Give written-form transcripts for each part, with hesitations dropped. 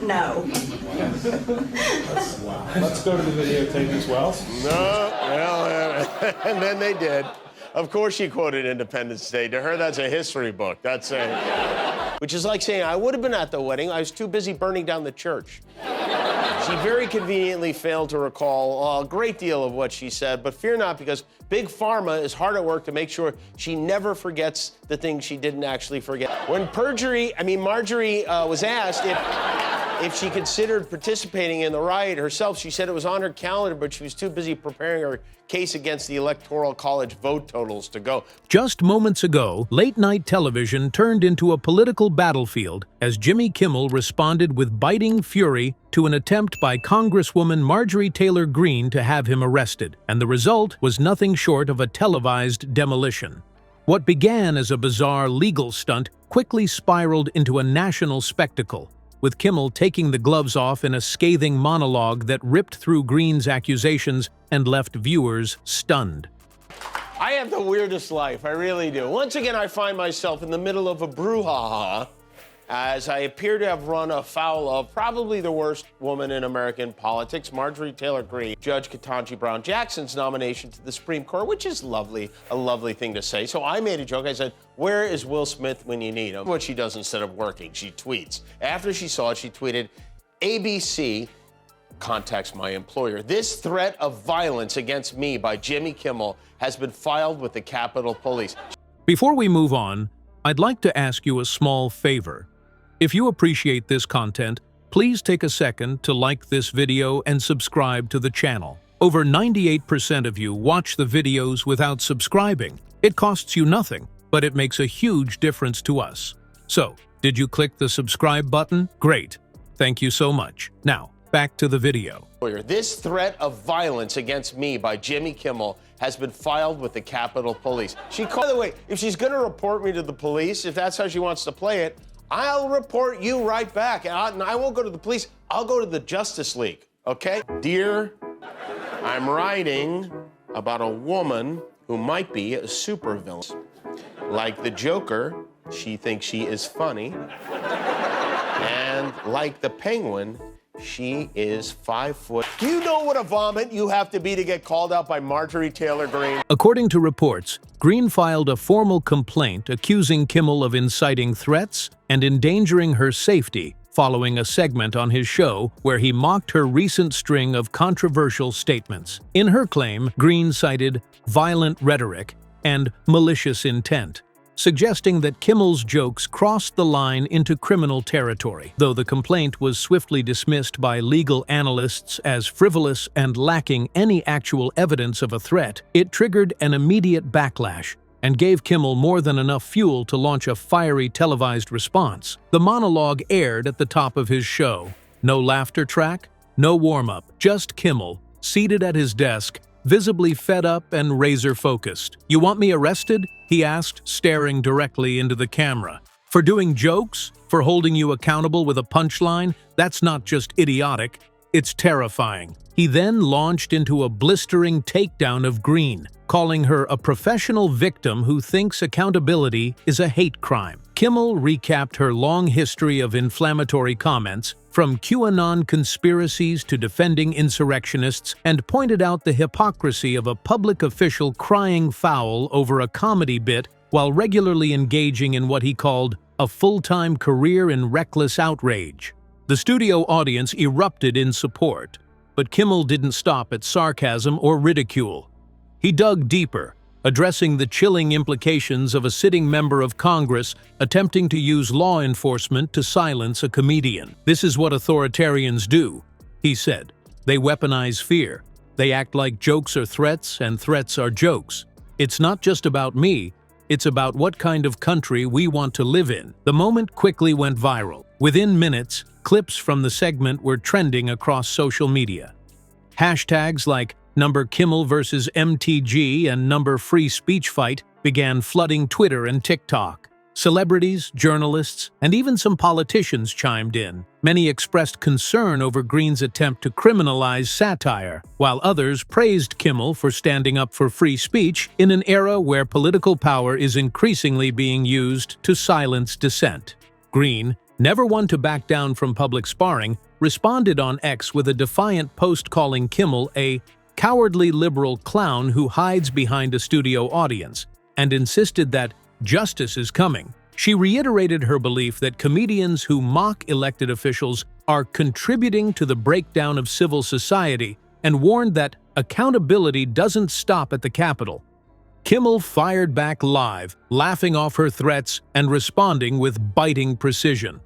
No. Let's go to the videotape as well. No, well, and then they did. Of course she quoted Independence Day. To her, that's a history book. That's a... Which is like saying, I would have been at the wedding. I was too busy burning down the church. She very conveniently failed to recall a great deal of what she said, but fear not, because Big Pharma is hard at work to make sure she never forgets the things she didn't actually forget. When Marjorie was asked if she considered participating in the riot herself, she said it was on her calendar, but she was too busy preparing her case against the Electoral College vote totals to go. Just moments ago, late-night television turned into a political battlefield as Jimmy Kimmel responded with biting fury to an attempt by Congresswoman Marjorie Taylor Greene to have him arrested, and the result was nothing short of a televised demolition. What began as a bizarre legal stunt quickly spiraled into a national spectacle, with Kimmel taking the gloves off in a scathing monologue that ripped through Greene's accusations and left viewers stunned. I have the weirdest life, I really do. Once again, I find myself in the middle of a brouhaha as I appear to have run afoul of probably the worst woman in American politics, Marjorie Taylor Greene, Judge Ketanji Brown Jackson's nomination to the Supreme Court, which is lovely, a lovely thing to say. So I made a joke. I said, where is Will Smith when you need him? What she does instead of working, she tweets. After she saw it, she tweeted, ABC contacts my employer. This threat of violence against me by Jimmy Kimmel has been filed with the Capitol Police. Before we move on, I'd like to ask you a small favor. If you appreciate this content, please take a second to like this video and subscribe to the channel. Over 98% of you watch the videos without subscribing. It costs you nothing, but it makes a huge difference to us. So, did you click the subscribe button? Great. Thank you so much. Now, back to the video. This threat of violence against me by Jimmy Kimmel has been filed with the Capitol Police. By the way, if she's gonna report me to the police, if that's how she wants to play it, I'll report you right back. And I won't go to the police, I'll go to the Justice League, okay? Dear, I'm writing about a woman who might be a supervillain. Like the Joker, she thinks she is funny. And like the Penguin, she is 5 foot. Do you know what a vomit you have to be to get called out by Marjorie Taylor Greene? According to reports, Greene filed a formal complaint accusing Kimmel of inciting threats and endangering her safety following a segment on his show where he mocked her recent string of controversial statements. In her claim, Greene cited violent rhetoric and malicious intent, suggesting that Kimmel's jokes crossed the line into criminal territory. Though the complaint was swiftly dismissed by legal analysts as frivolous and lacking any actual evidence of a threat, it triggered an immediate backlash and gave Kimmel more than enough fuel to launch a fiery televised response. The monologue aired at the top of his show. No laughter track, no warm-up, just Kimmel, seated at his desk, visibly fed up and razor-focused. "You want me arrested?" he asked, staring directly into the camera. "For doing jokes? For holding you accountable with a punchline? That's not just idiotic, it's terrifying." He then launched into a blistering takedown of Greene, calling her a professional victim who thinks accountability is a hate crime. Kimmel recapped her long history of inflammatory comments, from QAnon conspiracies to defending insurrectionists, and pointed out the hypocrisy of a public official crying foul over a comedy bit while regularly engaging in what he called a full-time career in reckless outrage. The studio audience erupted in support, but Kimmel didn't stop at sarcasm or ridicule. He dug deeper, addressing the chilling implications of a sitting member of Congress attempting to use law enforcement to silence a comedian. "This is what authoritarians do," he said. "They weaponize fear. They act like jokes are threats and threats are jokes. It's not just about me, it's about what kind of country we want to live in." The moment quickly went viral. Within minutes, clips from the segment were trending across social media. Hashtags like #Kimmel versus MTG and #Free Speech Fight began flooding Twitter and TikTok. Celebrities, journalists, and even some politicians chimed in. Many expressed concern over Greene's attempt to criminalize satire, while others praised Kimmel for standing up for free speech in an era where political power is increasingly being used to silence dissent. Greene, never one to back down from public sparring, responded on X with a defiant post calling Kimmel a cowardly liberal clown who hides behind a studio audience, and insisted that justice is coming. She reiterated her belief that comedians who mock elected officials are contributing to the breakdown of civil society and warned that accountability doesn't stop at the Capitol. Kimmel fired back live, laughing off her threats and responding with biting precision.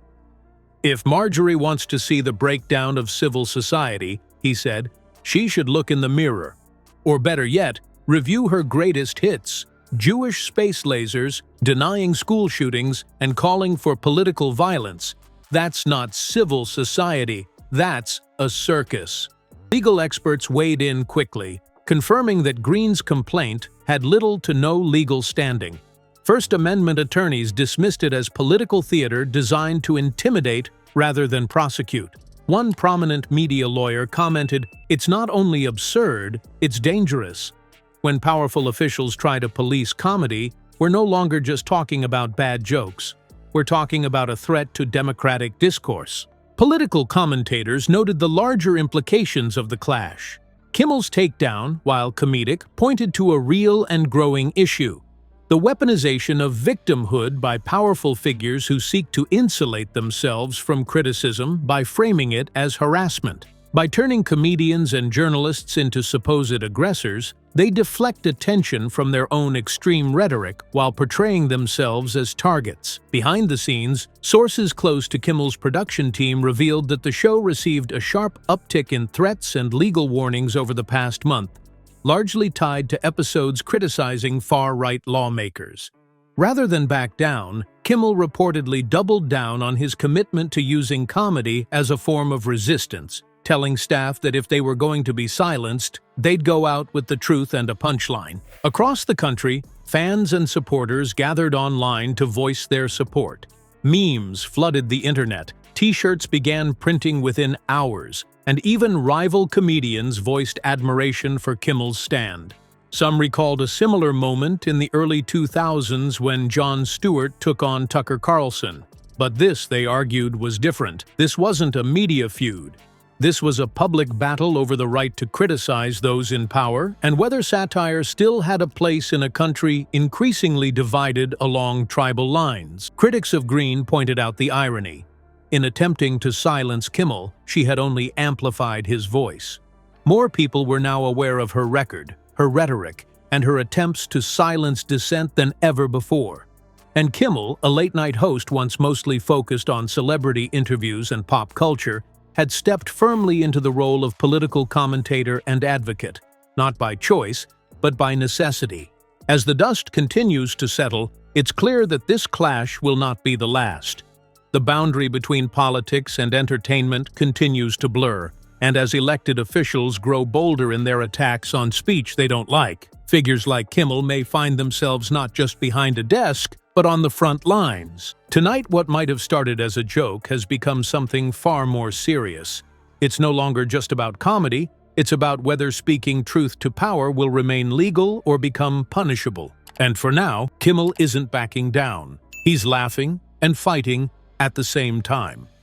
"If Marjorie wants to see the breakdown of civil society," he said, "she should look in the mirror. Or better yet, review her greatest hits: Jewish space lasers, denying school shootings, and calling for political violence. That's not civil society, that's a circus." Legal experts weighed in quickly, confirming that Greene's complaint had little to no legal standing. First Amendment attorneys dismissed it as political theater designed to intimidate rather than prosecute. One prominent media lawyer commented, "It's not only absurd, it's dangerous." When powerful officials try to police comedy, we're no longer just talking about bad jokes. We're talking about a threat to democratic discourse. Political commentators noted the larger implications of the clash. Kimmel's takedown, while comedic, pointed to a real and growing issue: the weaponization of victimhood by powerful figures who seek to insulate themselves from criticism by framing it as harassment. By turning comedians and journalists into supposed aggressors, they deflect attention from their own extreme rhetoric while portraying themselves as targets. Behind the scenes, sources close to Kimmel's production team revealed that the show received a sharp uptick in threats and legal warnings over the past month, largely tied to episodes criticizing far-right lawmakers. Rather than back down, Kimmel reportedly doubled down on his commitment to using comedy as a form of resistance, telling staff that if they were going to be silenced, they'd go out with the truth and a punchline. Across the country, fans and supporters gathered online to voice their support. Memes flooded the internet, t-shirts began printing within hours, and even rival comedians voiced admiration for Kimmel's stand. Some recalled a similar moment in the early 2000s when Jon Stewart took on Tucker Carlson. But this, they argued, was different. This wasn't a media feud. This was a public battle over the right to criticize those in power and whether satire still had a place in a country increasingly divided along tribal lines. Critics of Greene pointed out the irony. In attempting to silence Kimmel, she had only amplified his voice. More people were now aware of her record, her rhetoric, and her attempts to silence dissent than ever before. And Kimmel, a late-night host once mostly focused on celebrity interviews and pop culture, had stepped firmly into the role of political commentator and advocate, not by choice, but by necessity. As the dust continues to settle, it's clear that this clash will not be the last. The boundary between politics and entertainment continues to blur, and as elected officials grow bolder in their attacks on speech they don't like, figures like Kimmel may find themselves not just behind a desk, but on the front lines. Tonight, what might have started as a joke has become something far more serious. It's no longer just about comedy, it's about whether speaking truth to power will remain legal or become punishable. And for now, Kimmel isn't backing down. He's laughing and fighting at the same time.